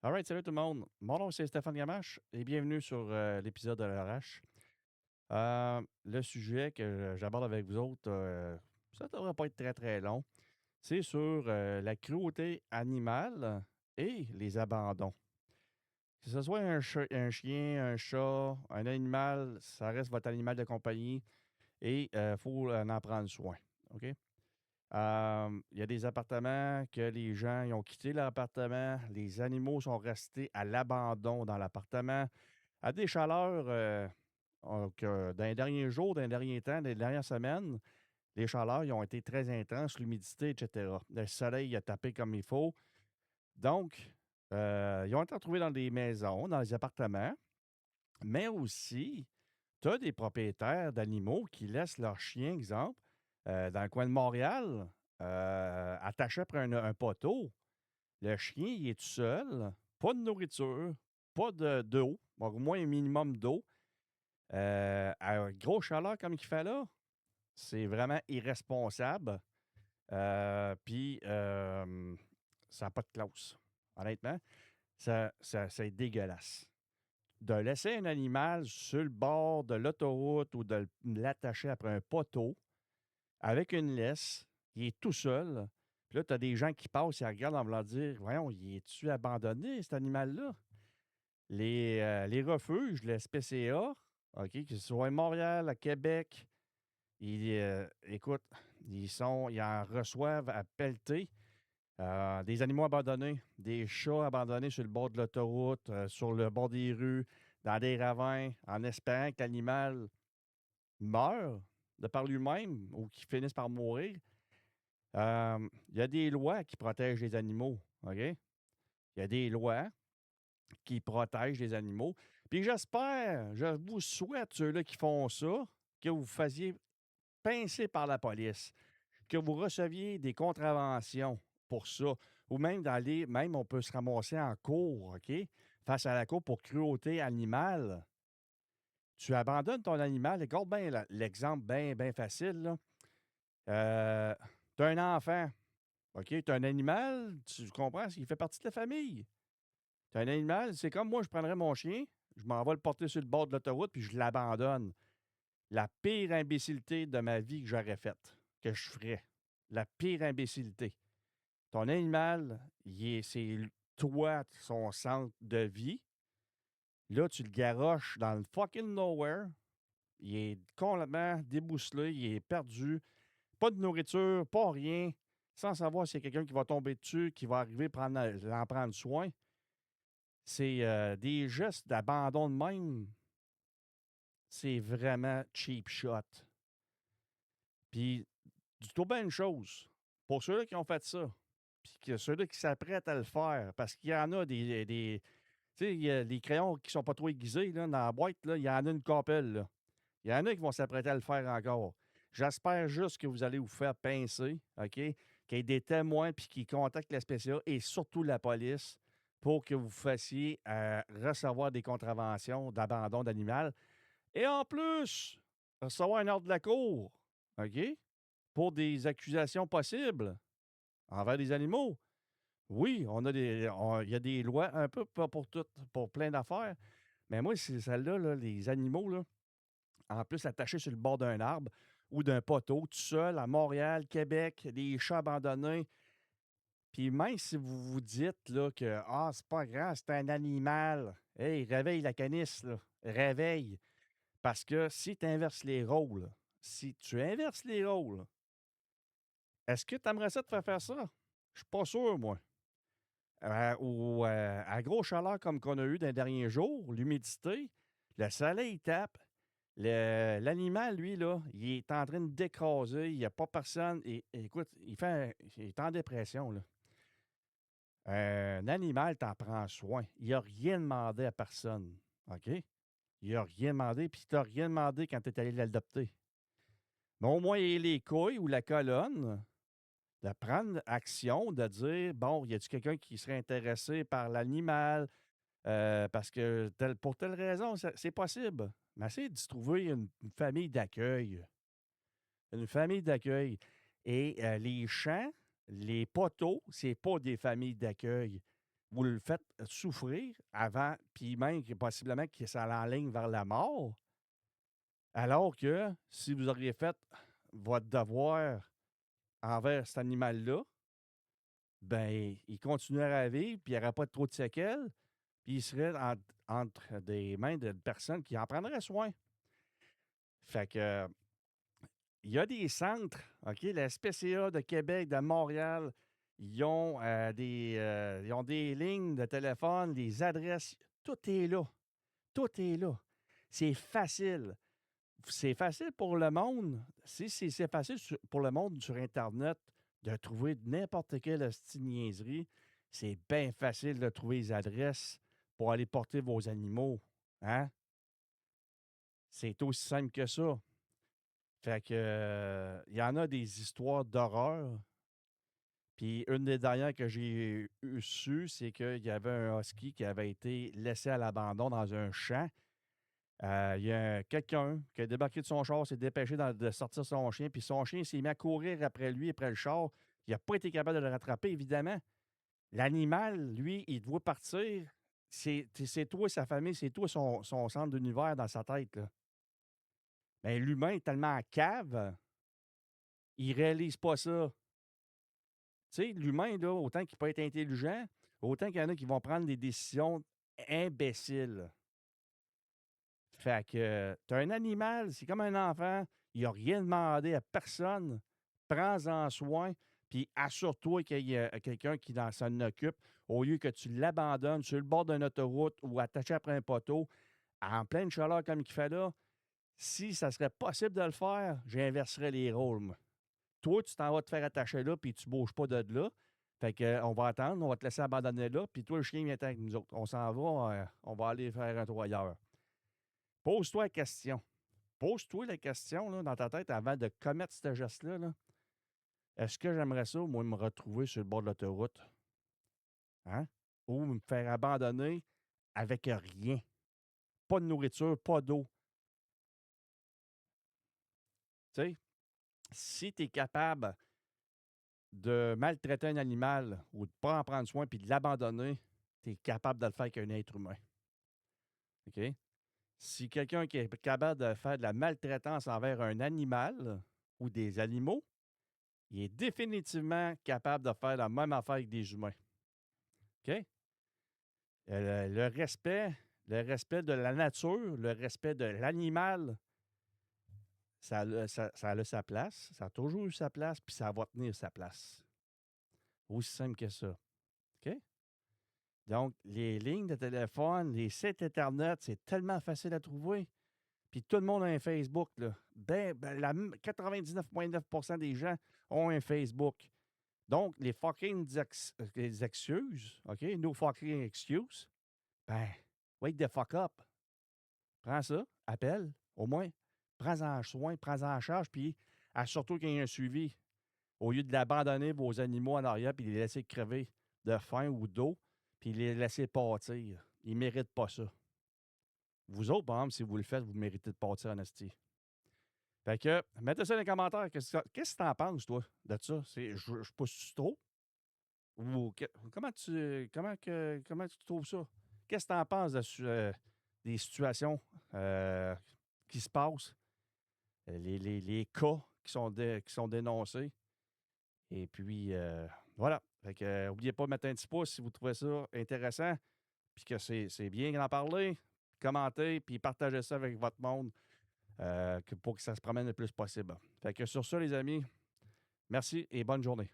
Alright, salut tout le monde. Mon nom c'est Stéphane Gamache et bienvenue sur l'épisode de l'Arrache. Le sujet que j'aborde avec vous autres, ça devrait pas être très très long. C'est sur la cruauté animale et les abandons. Que ce soit un chien, un chat, un animal, ça reste votre animal de compagnie et il faut en prendre soin. OK? Il y a des appartements que les gens ils ont quitté l'appartement, les animaux sont restés à l'abandon dans l'appartement, à des chaleurs dans les derniers jours, dans les derniers temps, dans les dernières semaines, les chaleurs ils ont été très intenses, l'humidité, etc. Le soleil a tapé comme il faut. Donc, ils ont été retrouvés dans des maisons, dans les appartements, mais aussi, tu as des propriétaires d'animaux qui laissent leurs chiens, exemple, dans le coin de Montréal, attachés après un poteau. Le chien, il est tout seul, pas de nourriture, pas d'eau, bon, au moins un minimum d'eau. À une grosse chaleur comme il fait là, c'est vraiment irresponsable. Puis, ça n'a pas de classe. Honnêtement, c'est dégueulasse. De laisser un animal sur le bord de l'autoroute ou de l'attacher après un poteau avec une laisse, il est tout seul. Puis là, tu as des gens qui passent et regardent en voulant dire voyons, il est-tu abandonné, cet animal-là? Les refuges, le SPCA, OK, que ce soit à Montréal, à Québec, écoute, ils en reçoivent à pelleter des animaux abandonnés, des chats abandonnés sur le bord de l'autoroute, sur le bord des rues, dans des ravins, en espérant que l'animal meure de par lui-même ou qu'il finisse par mourir. Il y a des lois qui protègent les animaux, OK? Il y a des lois qui protègent les animaux. Puis j'espère, je vous souhaite, ceux-là qui font ça, que vous fassiez pincer par la police, que vous receviez des contraventions pour ça, ou même même on peut se ramasser en cours, OK? Face à la cour pour cruauté animale. Tu abandonnes ton animal, regarde bien l'exemple bien facile, là. Tu as un enfant, OK? Tu as un animal, tu comprends? Il fait partie de la famille. Tu as un animal, c'est comme moi, je prendrais mon chien, je m'en vais le porter sur le bord de l'autoroute, puis je l'abandonne. La pire imbécilité de ma vie que j'aurais faite, que je ferais. La pire imbécilité. Ton animal, c'est toi, son centre de vie. Là, tu le garoches dans le fucking nowhere. Il est complètement débousselé, il est perdu. Pas de nourriture, pas rien. Sans savoir s'il y a quelqu'un qui va tomber dessus, qui va arriver en prendre soin. C'est des gestes d'abandon de même. C'est vraiment cheap shot. Puis, dis-toi bien une chose. Pour ceux-là qui ont fait ça, puis que ceux-là qui s'apprêtent à le faire, parce qu'il y en a tu sais, il y a les crayons qui sont pas trop aiguisés là, dans la boîte, là, il y en a une couple, là. Il y en a qui vont s'apprêter à le faire encore. J'espère juste que vous allez vous faire pincer, OK? Qu'il y ait des témoins puis qui contactent la SPCA et surtout la police pour que vous fassiez recevoir des contraventions d'abandon d'animal. Et en plus, recevoir un ordre de la cour, OK? Pour des accusations possibles envers des animaux. Oui, il y a des lois un peu pas pour toutes, pour plein d'affaires. Mais moi, c'est celle-là, là, les animaux, là, en plus attachés sur le bord d'un arbre ou d'un poteau, tout seul, à Montréal, Québec, des chats abandonnés. Puis même si vous vous dites là, que ah, c'est pas grave, c'est un animal. Hey, réveille la canisse, là. Réveille. Parce que si tu inverses les rôles, si tu inverses les rôles, est-ce que tu aimerais ça te faire ça? Je suis pas sûr, moi. À gros chaleur comme qu'on a eu dans les derniers jours, l'humidité, le soleil tape, l'animal, lui, là, il est en train de d'écraser, il n'y a pas personne. Écoute, il est en dépression, là. Un animal, t'en prends soin. Il n'a rien demandé à personne. OK? Il n'a rien demandé, puis tu n'as rien demandé quand tu es allé l'adopter. Mais au moins, il a les couilles ou la colonne de prendre action, de dire bon, y a-t-il quelqu'un qui serait intéressé par l'animal? Parce que pour telle raison, c'est possible. Mais essayez de se trouver une famille d'accueil. Une famille d'accueil. Et les champs, les poteaux, c'est pas des familles d'accueil. vous le faites souffrir avant, puis même que possiblement que ça l'enligne vers la mort, alors que si vous auriez fait votre devoir envers cet animal-là, ben, il continuerait à vivre, puis il n'y aurait pas trop de séquelles, puis il serait entre des mains de personnes qui en prendraient soin. Fait que, il y a des centres, OK? La SPCA de Québec, de Montréal, ils ont des lignes de téléphone, des adresses, tout est là. Tout est là. C'est facile. C'est facile pour le monde. Si c'est facile pour le monde sur Internet de trouver n'importe quelle hostie de niaiserie, c'est bien facile de trouver les adresses pour aller porter vos animaux. Hein? C'est aussi simple que ça. Fait que, il y en a des histoires d'horreur. Puis une des dernières que j'ai su, c'est qu'il y avait un husky qui avait été laissé à l'abandon dans un champ. Il y a quelqu'un qui a débarqué de son char, s'est dépêché de sortir son chien, puis son chien s'est mis à courir après lui, après le char. Il n'a pas été capable de le rattraper, évidemment. L'animal, lui, il doit partir. C'est toi, sa famille, c'est toi, son centre d'univers dans sa tête, là. Mais l'humain est tellement en cave, il ne réalise pas ça. Tu sais, l'humain, là, autant qu'il peut être intelligent, autant qu'il y en a qui vont prendre des décisions imbéciles. Fait que tu as un animal, c'est comme un enfant, il n'a rien demandé à personne. Prends-en soin, puis assure-toi qu'il y a quelqu'un qui s'en occupe, au lieu que tu l'abandonnes sur le bord d'une autoroute ou attaché après un poteau, en pleine chaleur comme il fait là. Si ça serait possible de le faire, j'inverserais les rôles, moi. Toi, tu t'en vas te faire attacher là, puis tu ne bouges pas de là. Fait que, on va attendre, on va te laisser abandonner là, puis toi, le chien vient avec nous autres. On s'en va, on va aller faire un tour ailleurs. Pose-toi la question. Pose-toi la question là, dans ta tête avant de commettre ce geste-là. Là. Est-ce que j'aimerais ça, moi, me retrouver sur le bord de l'autoroute? Hein? Ou me faire abandonner avec rien? Pas de nourriture, pas d'eau. Tu sais, si tu es capable de maltraiter un animal ou de ne pas en prendre soin puis de l'abandonner, tu es capable de le faire avec un être humain. OK? Si quelqu'un qui est capable de faire de la maltraitance envers un animal ou des animaux, il est définitivement capable de faire la même affaire avec des humains. OK? Le respect de la nature, le respect de l'animal, ça a sa place, ça a toujours eu sa place, puis ça va tenir sa place. Aussi simple que ça. OK? Donc, les lignes de téléphone, les sites Internet, c'est tellement facile à trouver. Puis tout le monde a un Facebook. Là. 99,9% des gens ont un Facebook. Donc, les fucking les excuses, OK? No fucking excuse. Ben, wake the fuck up. Prends ça, appelle, au moins, prends-en soin, prends-en charge, puis assure-toi qu'il y ait un suivi. Au lieu de l'abandonner, vos animaux en arrière, puis les laisser crever de faim ou d'eau, puis les laisser pâtir. Ils ne méritent pas ça. Vous autres, par exemple, si vous le faites, vous méritez de pâtir en esti. Fait que, mettez ça dans les commentaires. Qu'est-ce que tu en penses, toi, de ça? Je pousse trop? Ou comment tu trouves ça? Qu'est-ce que tu en penses des situations qui se passent, les cas qui sont dénoncés? Et puis, voilà. Fait que, n'oubliez pas de mettre un petit pouce si vous trouvez ça intéressant, puis que c'est bien d'en parler. Commentez, puis partagez ça avec votre monde pour que ça se promène le plus possible. Fait que sur ça, les amis, merci et bonne journée.